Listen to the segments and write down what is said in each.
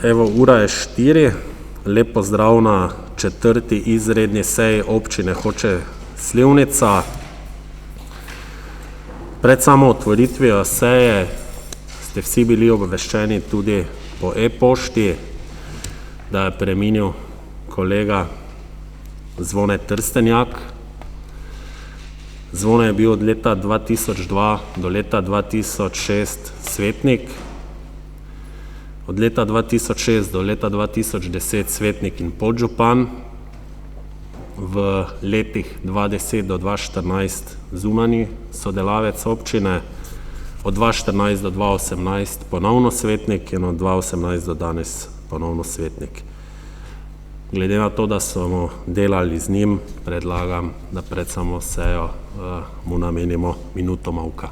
Evo, ura je 4, lep pozdrav na 4. izredni seji občine Hoče - Slivnica. Pred samo otvoritvijo seje ste vsi bili obveščeni tudi po e-pošti, da je preminil kolega Zvone Trstenjak. Zvone je bil od leta 2002 do leta 2006 svetnik, od leta 2006 do leta 2010 svetnik in podžupan, v letih 2010 do 2014 zunanji sodelavec občine, od 2014 do 2018 ponovno svetnik in od 2018 do danes ponovno svetnik. Glede na to, da smo delali z njim, predlagam, da pred samo sejo mu namenimo minuto molka.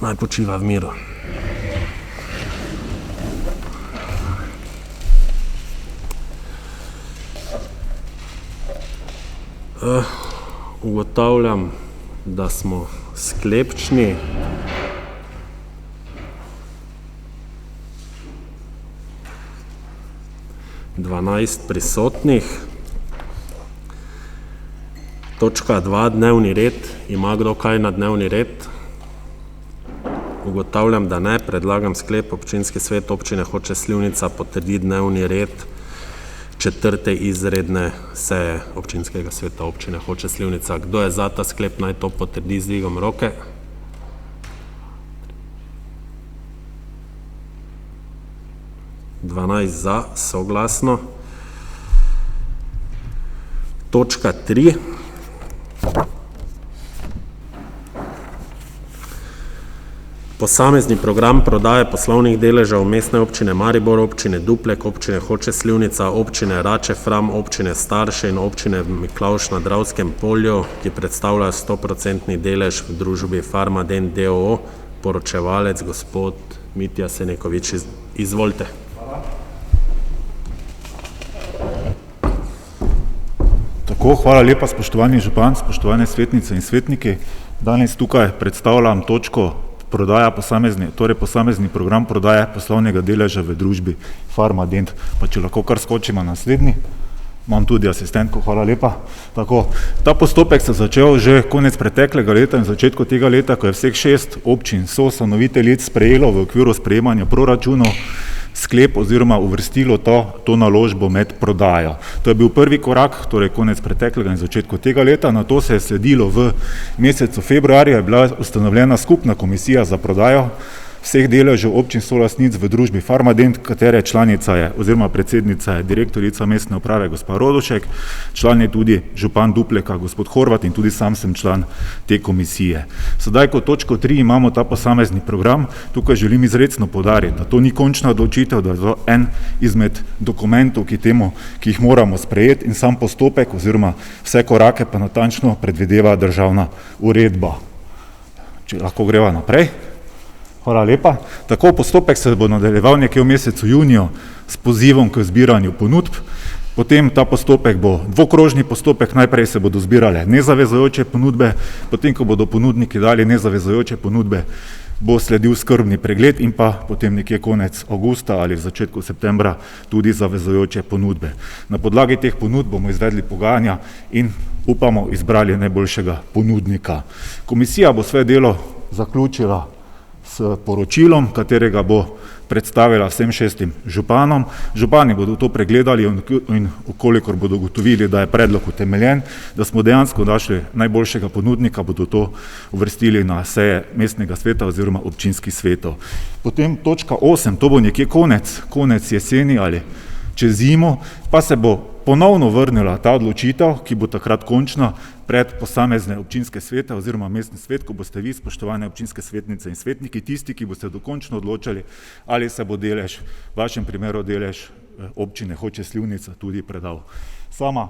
Naj počiva v miru. Ugotavljam, da smo sklepčni. Dvanajst prisotnih. Točka 2, dnevni red. Ima kdo kaj na dnevni red? Ugotavljam, da ne. Predlagam sklep: občinski svet občine Hoče - Slivnica potrdi dnevni red 4. izredne seje občinskega sveta občine Hoče - Slivnica. Kdo je za ta sklep, naj to potrdi z dvigom roke. Dvanajst za, soglasno. Točka 3. Posamezni program prodaje poslovnih deležev Mestne občine Maribor, občine Duplek, občine Hoče - Slivnica, občine Rače - Fram, občine Starše in občine Miklavž na Dravskem polju, ki predstavljajo 100% delež v družbi Farmadent d.o.o. Poročevalec gospod Mitja Senekovič. Izvolite. Tako, hvala lepa, spoštovani župan, spoštovane svetnice in svetniki. Danes tukaj predstavljam točko posamezni program prodaje poslovnega deleža v družbi Farmadent. Pa če lahko kar skočimo naslednji. Imam tudi asistentko, hvala lepa. Tako, ta postopek se začel že konec preteklega leta in začetku tega leta, ko je vseh 6 občin soustanoviteljic sprejelo v okviru sprejemanja proračunov sklep oziroma uvrstilo to naložbo med prodajo. To je bil prvi korak, torej konec preteklega in začetku tega leta. Na to se je sledilo v mesecu februarja, je bila ustanovljena skupna komisija za prodajo vseh deležev občin solastnic v družbi Farmadent, katere članica je oziroma predsednica je direktorica mestne uprave gospa Rodošek, član je tudi župan Dupleka gospod Horvat in tudi sam sem član te komisije. Sedaj, kot točko 3 imamo ta posamezni program, tukaj želim izrecno poudariti, da to ni končna odločitev, da je to en izmed dokumentov, ki jih moramo sprejeti, in sam postopek oziroma vse korake pa natančno predvideva državna uredba. Če lahko greva naprej. Hvala lepa. Tako, postopek se bo nadaljeval nekje v mesecu juniju s pozivom k zbiranju ponudb. Potem ta postopek bo dvokrožni postopek, najprej se bodo zbirale nezavezujoče ponudbe, potem, ko bodo ponudniki dali nezavezujoče ponudbe, bo sledil skrbni pregled in pa potem nekje konec avgusta ali v začetku septembra tudi zavezujoče ponudbe. Na podlagi teh ponudb bomo izvedli pogajanja in upamo izbrali najboljšega ponudnika. Komisija bo svoje delo zaključila s poročilom, katerega bo predstavila vsem 6 županom. Župani bodo to pregledali in ukolikor bodo ugotovili, da je predlog utemeljen, da smo dejansko našli najboljšega ponudnika, bodo to uvrstili na seje mestnega sveta oziroma občinskih svetov. Potem točka 8, to bo nekje konec jeseni ali čez zimo, pa se bo ponovno vrnila ta odločitev, ki bo takrat končna, pred posamezne občinske svete oziroma mestni svet, ko boste vi, spoštovane občinske svetnice in svetniki, tisti, ki boste dokončno odločali, ali se bo delež, v vašem primeru delež občine Hoče - Slivnica tudi predal. Sama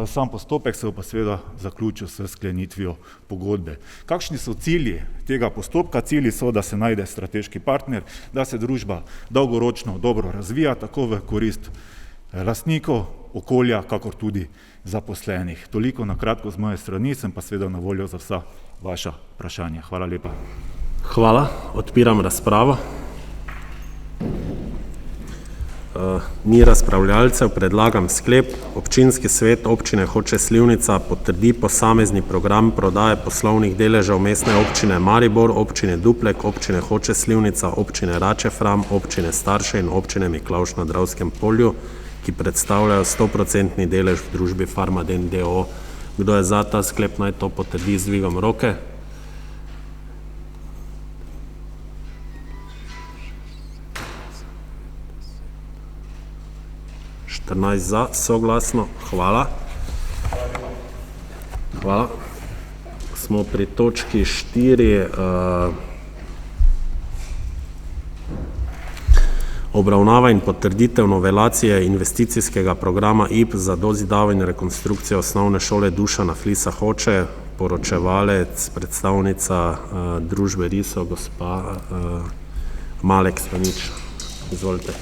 Sam postopek se bo pa seveda zaključil s sklenitvijo pogodbe. Kakšni so cilji tega postopka? Cilji so, da se najde strateški partner, da se družba dolgoročno dobro razvija, tako v korist lastnikov, okolja, kakor tudi zaposlenih. Toliko na kratko z moje strani, sem pa seveda na voljo za vsa vaša vprašanja. Hvala lepa. Hvala, odpiram razpravo. Ni razpravljalcev, predlagam sklep. Občinski svet občine Hoče - Slivnica potrdi posamezni program prodaje poslovnih deležev Mestne občine Maribor, občine Duplek, občine Hoče - Slivnica, občine Rače - Fram, občine Starše in občine Miklavž na Dravskem polju, ki predstavljajo 100% delež v družbi Farmadent d.o.o. Kdo je za ta sklep, naj to potrdi z dvigom roke. Za, soglasno, hvala. Hvala. Smo pri točki 4. Obravnava in potrditev novelacije investicijskega programa IP za dozidavo in rekonstrukcijo osnovne šole Dušana Flisa Hoče, poročevalec, predstavnica družbe RISO, gospa Malek Stanič. Izvolite.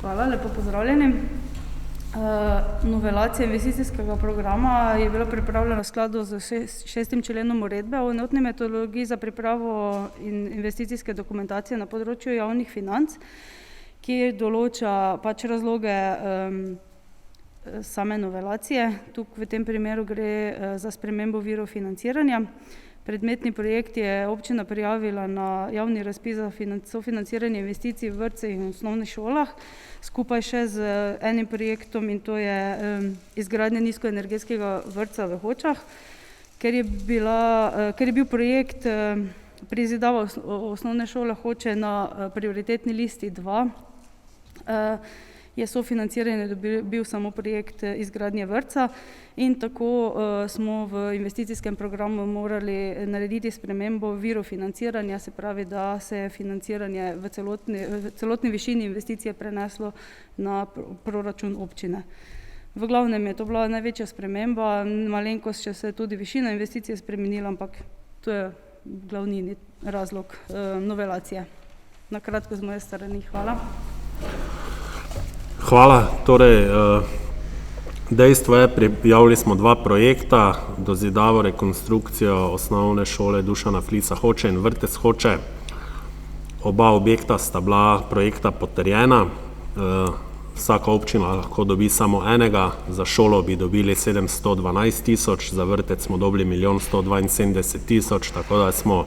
Hvala, lepo pozdravljeni. Novelacija investicijskega programa je bila pripravljena v skladu z 6. členom uredbe o enotni metodologiji za pripravo investicijske dokumentacije na področju javnih financ, ki določa pač razloge same novelacije. Tukaj v tem primeru gre za spremembo virov financiranja. Predmetni projekt je občina prijavila na javni razpis za sofinanciranje investicij v vrtcih in osnovnih šolah, skupaj še z enim projektom, in to je izgradnja nizkoenergetskega vrtca v Hočah. Ker je bil projekt prizidava osnovne šole Hoče na prioritetni listi 2, je sofinanciranje bil samo projekt izgradnje vrtca, in tako smo v investicijskem programu morali narediti spremembo virov financiranja, se pravi, da se je financiranje v celotni višini investicije preneslo na proračun občine. V glavnem je to bila največja sprememba, malenkost, če se je tudi višina investicije spremenila, ampak to je glavni razlog novelacije. Na kratko z moje strani, hvala. Hvala. Torej, dejstvo je, prijavili smo 2 projekta, dozidavo, rekonstrukcijo osnovne šole Dušana Flisa Hoče in vrtec Hoče. Oba objekta sta bila projekta potrjena. Vsaka občina lahko dobi samo enega, za šolo bi dobili 712 tisoč, za vrtec smo dobili 1 172 000, tako da smo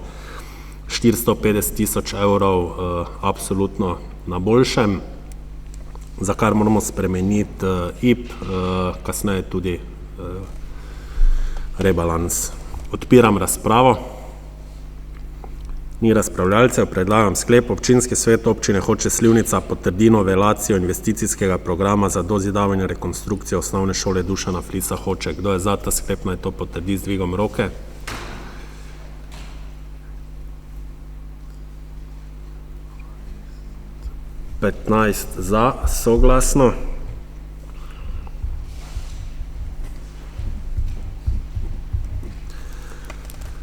450 tisoč evrov absolutno na boljšem, za kar moramo spremeniti IP, kasneje tudi rebalans. Odpiram razpravo. Ni razpravljalcev, predlagam sklep. Občinski svet občine Hoče - Slivnica potrdi novelacijo investicijskega programa za dozidavo in rekonstrukcijo osnovne šole Dušana Flisa Hoče. Kdo je za ta sklep, naj to potrdi z dvigom roke. Za, soglasno.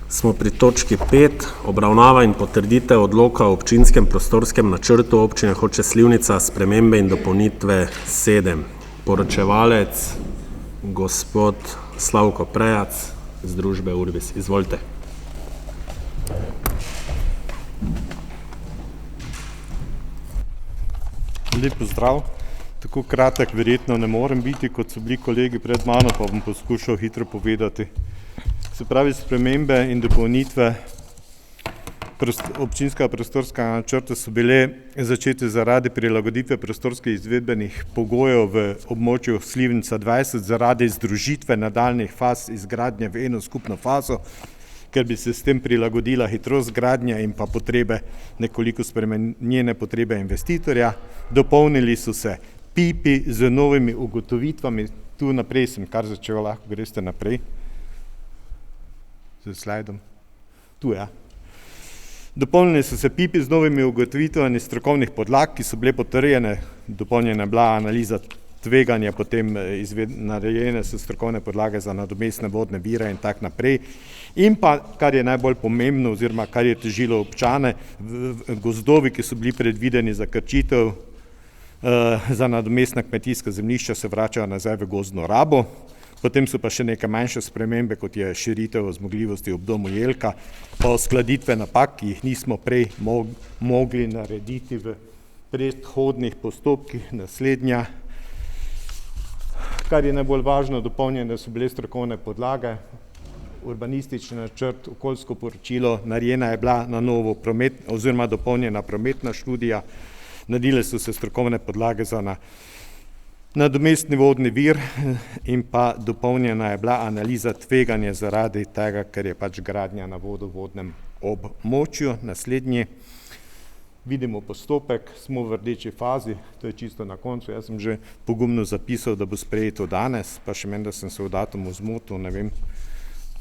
Smo pri točki 5. Obravnava in potrditev odloka o občinskem prostorskem načrtu občine Hoče - Slivnica, spremembe in dopolnitve 7. Poročevalec, gospod Slavko Prejac z družbe Urbis. Izvolite. Lep pozdrav. Tako kratek verjetno ne morem biti, kot so bili kolegi pred mano, pa bom poskušal hitro povedati. Se pravi, spremembe in dopolnitve občinskega prostorskega načrta so bile začete zaradi prilagoditve prostorskih izvedbenih pogojev v območju Slivnica 20 zaradi združitve nadaljnjih faz izgradnje v eno skupno fazo, ker bi se s tem prilagodila hitrost gradnje in pa potrebe, nekoliko spremenjene potrebe investitorja. Dopolnili so se PIP-i z novimi ugotovitvami. Tu naprej sem kar začel, lahko greste naprej. Z slajdom. Tu, ja. Dopolnili so se PIP-i z novimi ugotovitvami strokovnih podlag, ki so bile potrjene. Dopolnjena je bila analiza tveganja, potem narejene so strokovne podlage za nadomestne vodne vire in tak naprej. In pa, kar je najbolj pomembno, oziroma kar je težilo občane, gozdovi, ki so bili predvideni za krčitev za nadomestna kmetijska zemljišča, se vračajo nazaj v gozdno rabo. Potem so pa še neke manjše spremembe, kot je širitev zmogljivosti ob domu Jelka, pa uskladitve napak, ki jih nismo prej mogli narediti v predhodnih postopkih. Naslednja, kar je najbolj važno, dopolnjene so bile strokovne podlage, urbanistični načrt, okoljsko poročilo, narejena je bila na novo oziroma dopolnjena prometna študija, naredile so se strokovne podlage za nadomestni vodni vir in pa dopolnjena je bila analiza tveganja zaradi tega, ker je pač gradnja na vodovodnem območju. Naslednji, vidimo postopek, smo v rdeči fazi, to je čisto na koncu. Jaz sem že pogumno zapisal, da bo sprejeto danes, pa še meni, da sem se v datumu zmotil, ne vem,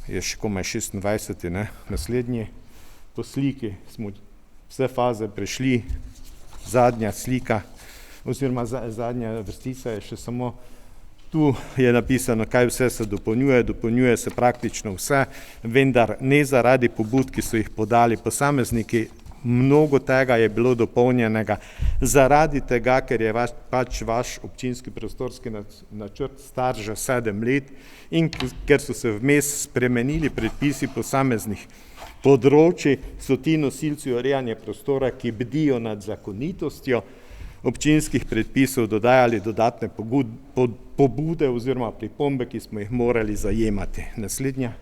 je še komaj 26. Ne? Naslednji, po sliki smo vse faze prešli, zadnja slika, oziroma zadnja vrstica je še samo, tu je napisano, kaj vse se dopolnjuje se praktično vse, vendar ne zaradi pobud, ki so jih podali posamezniki, mnogo tega je bilo dopolnjenega zaradi tega, ker je pač vaš občinski prostorski načrt star že 7 let in ker so se vmes spremenili predpisi posameznih področji, so ti nosilci urejanja prostora, ki bdijo nad zakonitostjo občinskih predpisov, dodajali dodatne pobude oziroma pripombe, ki smo jih morali zajemati. Naslednja.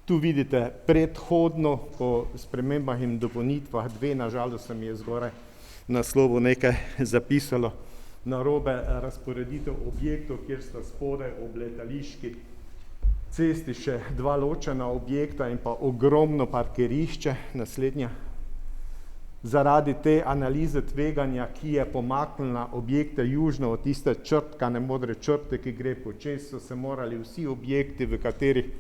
Tu vidite predhodno po spremembah in dopolnitvah 2, nažalost se mi je zgoraj naslovu nekaj zapisalo, narobe razporeditev objektov, kjer sta spodaj ob letališki cesti še 2 ločena objekta in pa ogromno parkirišče. Naslednja. Zaradi te analize tveganja, ki je pomaknila objekte južno od tiste črtkane modre črte, ki gre počez, so se morali vsi objekti, v katerih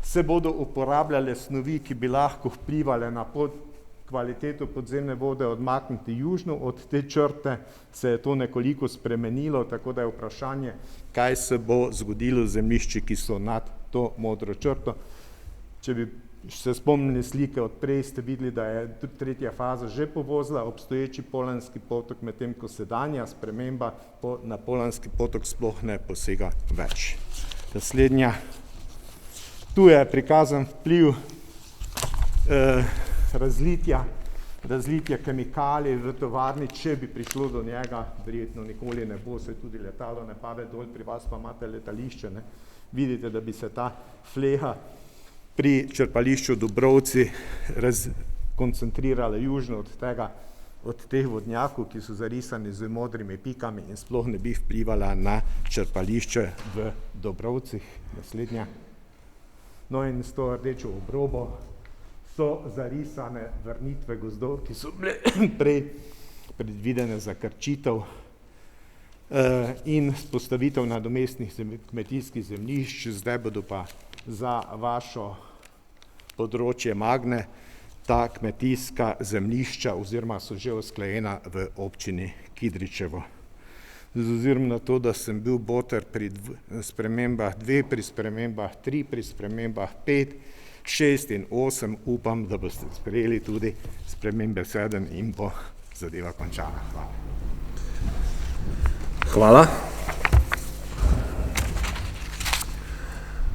se bodo uporabljale snovi, ki bi lahko vplivale na kvaliteto podzemne vode, odmakniti južno od te črte, se je to nekoliko spremenilo, tako da je vprašanje, kaj se bo zgodilo z zemljišči, ki so nad to modro črto. Če bi se spomnili slike od prej, ste videli, da je 3. faza že povozila obstoječi Polanski potok, medtem ko sedanja sprememba na Polanski potok sploh ne posega več. Naslednja. Tu je prikazan vpliv razlitja kemikalij v tovarni, če bi prišlo do njega, verjetno nikoli ne bo, se tudi letalo ne pade dol, pri vas pa imate letališče, ne? Vidite, da bi se ta fleha pri črpališču Dobrovci koncentrirala južno od teh vodnjakov, ki so zarisani z modrimi pikami in sploh ne bi vplivala na črpališče v Dobrovcih. Naslednja. No in s to rdečo obrobo so zarisane vrnitve gozdov, ki so bile prej predvidene za krčitev in postavitev nadomestnih kmetijskih zemljišč, zdaj bodo pa za vašo področje Magne ta kmetijska zemljišča oziroma so že usklajena v občini Kidričevo. Z ozirom na to, da sem bil boter pri spremembah 2, pri spremembah 3, pri spremembah 5, 6 in 8, upam, da boste sprejeli tudi spremembe 7 in bo zadeva končana. Hvala.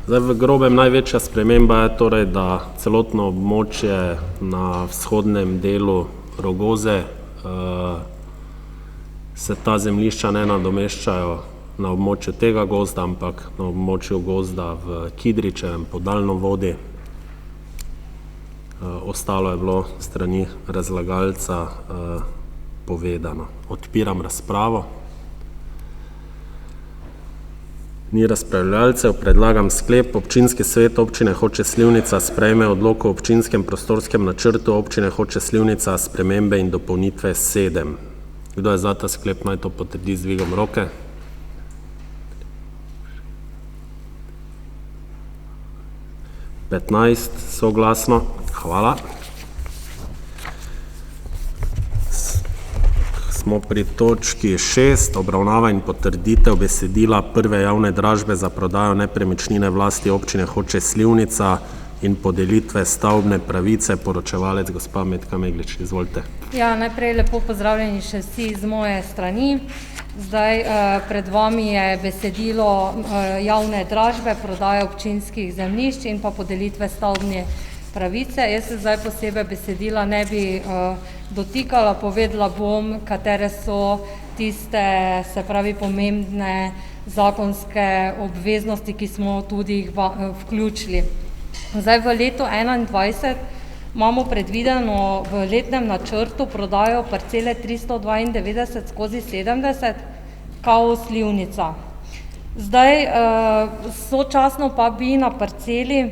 Zdaj v grobem največja sprememba je torej, da celotno območje na vzhodnem delu Rogoze se ta zemljišča ne nadomeščajo na območju tega gozda, ampak na območju gozda v Kidričevem po daljnovodi. Ostalo je bilo strani razlagalca povedano. Odpiram razpravo. Ni razpravljalcev, predlagam sklep. Občinski svet občine Hoče - Slivnica sprejme odlok o občinskem prostorskem načrtu občine Hoče - Slivnica spremembe in dopolnitve 7. Kdo je za ta sklep, naj to potrdi z dvigom roke. (15) Soglasno. Hvala. Smo pri točki 6, obravnava in potrditev besedila prve javne dražbe za prodajo nepremičnine vlasti občine Hoče - Slivnica in podelitve stavbne pravice. Poročevalec gospa Metka Meglič, izvolite. Ja, najprej lepo pozdravljeni še vsi z moje strani. Zdaj pred vami je besedilo javne dražbe, prodaje občinskih zemljišč in pa podelitve stavbne pravice. Jaz se zdaj posebej besedila ne bi dotikala, povedala bom, katere so tiste, se pravi, pomembne zakonske obveznosti, ki smo tudi jih vključili. Zdaj v letu 2021 imamo predvideno v letnem načrtu prodajo parcele 392/70 kao Slivnica. Zdaj sočasno pa bi na parceli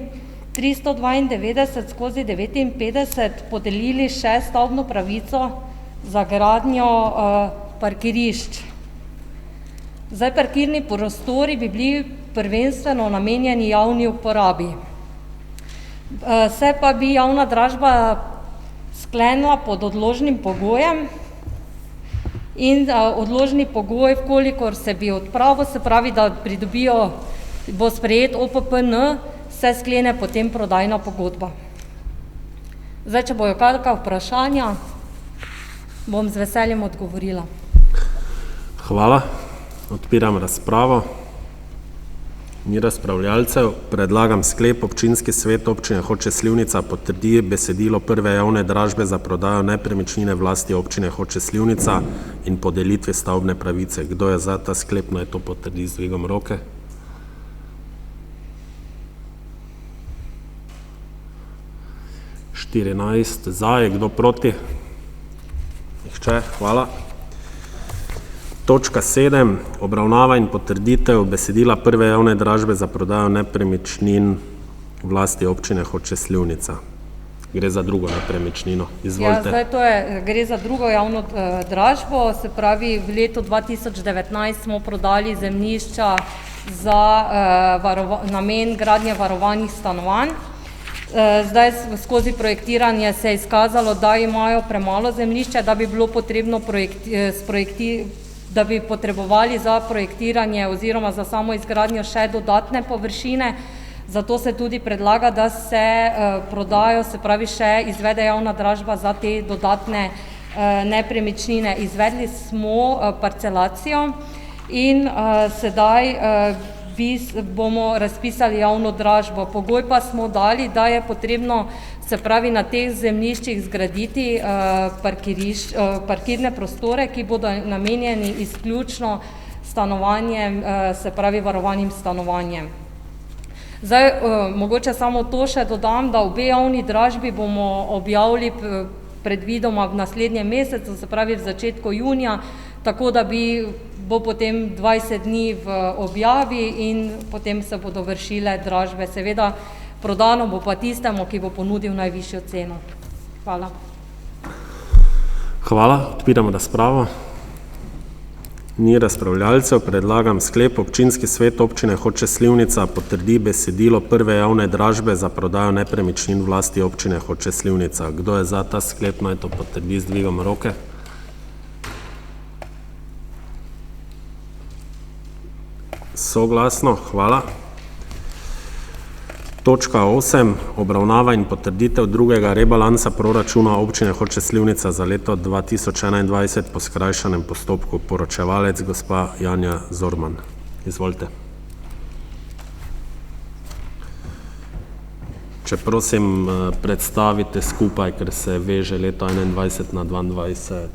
392/59 podelili še stavbno pravico za gradnjo parkirišč. Zdaj parkirni prostori bi bili prvenstveno namenjeni javni uporabi. Se pa bi javna dražba sklenila pod odložnim pogojem in odložni pogoj, vkolikor se bi odpravil, se pravi, da pridobijo, bo sprejet OPPN, se sklene potem prodajna pogodba. Zdaj, če bojo kakšna vprašanja, bom z veseljem odgovorila. Hvala. Odpiram razpravo. Ni razpravljalcev. Predlagam sklep: občinski svet občine Hoče - Slivnica potrdi besedilo prve javne dražbe za prodajo nepremičnine vlasti občine Hoče - Slivnica in podelitve stavbne pravice. Kdo je za ta sklep, naj to potrdi z dvigom roke. Štirinajst za, je kdo proti? Nihče, hvala. Točka 7, obravnava in potrditev besedila prve javne dražbe za prodajo nepremičnin vlasti občine Hoče - Slivnica. Gre za drugo nepremičnino. Izvolite. Ja, zdaj gre za drugo javno dražbo, se pravi, v letu 2019 smo prodali zemljišča za namen gradnje varovanih stanovanj. Zdaj skozi projektiranje se je izkazalo, da imajo premalo zemljišča, da bi bilo potrebno da bi potrebovali za projektiranje oziroma za samo izgradnjo še dodatne površine. Zato se tudi predlaga, da se prodajo, se pravi, še izvede javna dražba za te dodatne nepremičnine. Izvedli smo parcelacijo in sedaj bomo razpisali javno dražbo. Pogoj pa smo dali, da je potrebno, se pravi, na teh zemljiščih zgraditi parkirne prostore, ki bodo namenjeni izključno stanovanjem, se pravi, varovanim stanovanjem. Zdaj, mogoče samo to še dodam, da obe javni dražbi bomo objavili predvidoma v naslednjem mesecu, se pravi v začetku junija, tako da bo potem 20 dni v objavi in potem se bodo vršile dražbe. Seveda, prodano bo pa tistemu, ki bo ponudil najvišjo ceno. Hvala. Hvala. Odpiram razpravo. Ni razpravljalcev. Predlagam sklep: občinski svet občine Hoče - Slivnica potrdi besedilo prve javne dražbe za prodajo nepremičnin vlasti občine Hoče - Slivnica. Kdo je za ta sklep, naj to potrdi z dvigom roke. Soglasno, hvala. Točka 8, obravnava in potrditev drugega rebalansa proračuna občine Hoče - Slivnica za leto 2021 po skrajšanem postopku. Poročevalec gospa Janja Zorman. Izvolite. Če prosim predstavite skupaj, ker se veže leto 21 na 22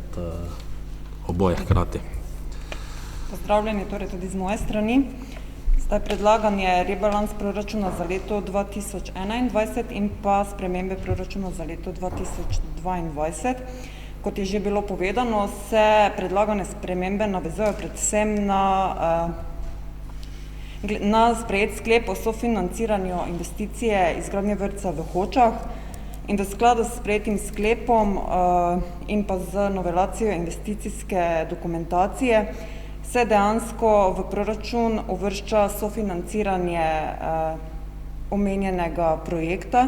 oboje hkrati. Pozdravljeni torej tudi z moje strani. Zdaj predlagan je rebalans proračuna za leto 2021 in pa spremembe proračuna za leto 2022. Kot je že bilo povedano, se predlagane spremembe navezujejo predvsem na sprejet sklep o sofinanciranju investicije izgradnje vrtca v Hočah in v skladu s sprejetim sklepom in pa z novelacijo investicijske dokumentacije se dejansko v proračun uvršča sofinanciranje omenjenega projekta.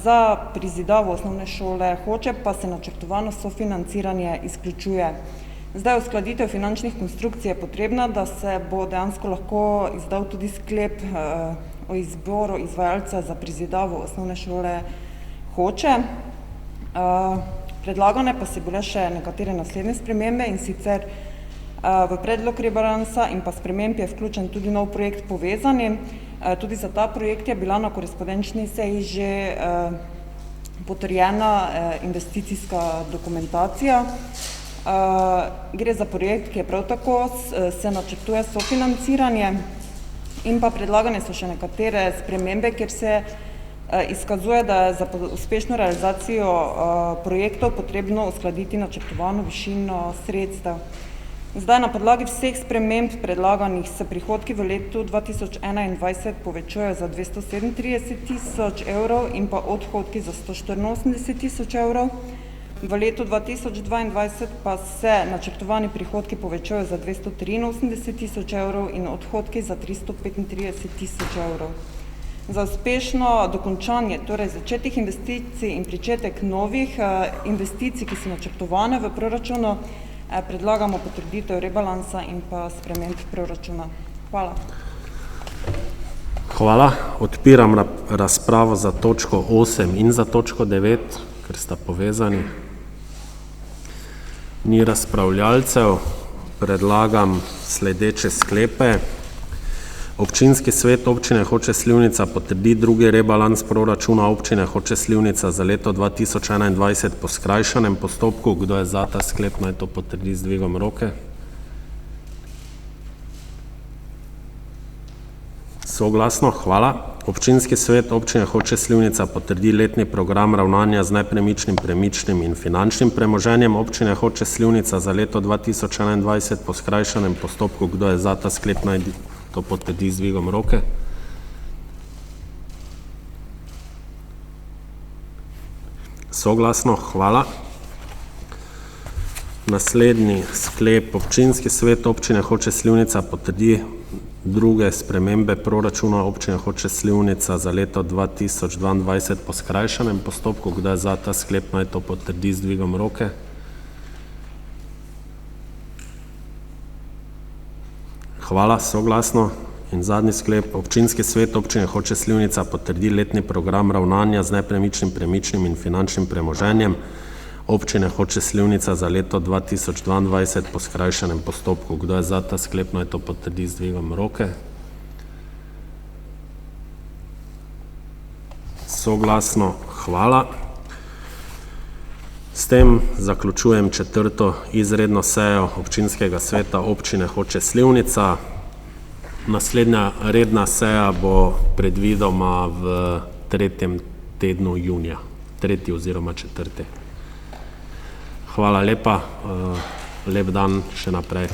Za prizidavo osnovne šole Hoče pa se načrtovano sofinanciranje izključuje. Zdaj, uskladitev finančnih konstrukcij je potrebna, da se bo dejansko lahko izdal tudi sklep o izboru izvajalca za prizidavo osnovne šole Hoče. Predlagane pa so bile še nekatere naslednje spremembe, in sicer v predlog rebalansa in pa sprememb je vključen tudi nov projekt Povezani. Tudi za ta projekt je bila na korespondenčni seji že potrjena investicijska dokumentacija. Gre za projekt, ki je prav tako se načrtuje sofinanciranje, in pa predlagane so še nekatere spremembe, kjer se izkazuje, da je za uspešno realizacijo projektov potrebno uskladiti načrtovano višino sredstev. Zdaj, na podlagi vseh sprememb predlaganih se prihodki v letu 2021 povečujejo za 237 tisoč evrov in pa odhodki za 184 tisoč evrov. V letu 2022 pa se načrtovani prihodki povečujejo za 283 tisoč evrov in odhodki za 335 tisoč evrov. Za uspešno dokončanje, torej začetih investicij in pričetek novih investicij, ki so načrtovane v proračunu, predlagamo potrditev rebalansa in pa sprememb proračuna. Hvala. Hvala. Odpiram razpravo za točko 8 in za točko 9, ker sta povezani. Ni razpravljalcev. Predlagam sledeče sklepe. Občinski svet Občine Hoče - Slivnica potrdi drugi rebalans proračuna Občine Hoče - Slivnica za leto 2021 po skrajšanem postopku. Kdo je za ta sklep, naj to potrdi z dvigom roke. Soglasno, hvala. Občinski svet Občine Hoče - Slivnica potrdi letni program ravnanja z nepremičnim, premičnim in finančnim premoženjem Občine Hoče - Slivnica za leto 2021 po skrajšanem postopku. Kdo je za ta sklep, naj to potrdi z dvigom roke. Soglasno, hvala. Naslednji sklep. Občinski svet Občine Hoče - Slivnica potrdi druge spremembe proračuna Občine Hoče - Slivnica za leto 2022 po skrajšanem postopku. Kdo je za ta sklep, naj to potrdi z dvigom roke. Hvala, soglasno. In zadnji sklep. Občinski svet Občine Hoče - Slivnica potrdi letni program ravnanja z nepremičnim, premičnim in finančnim premoženjem Občine Hoče - Slivnica za leto 2022 po skrajšanem postopku. Kdo je za ta sklep, naj to potrdi z dvigom roke. Soglasno, hvala. S tem zaključujem 4. izredno sejo Občinskega sveta Občine Hoče - Slivnica. Naslednja redna seja bo predvidoma v 3. tednu junija, 3. oziroma 4. Hvala lepa, lep dan še naprej.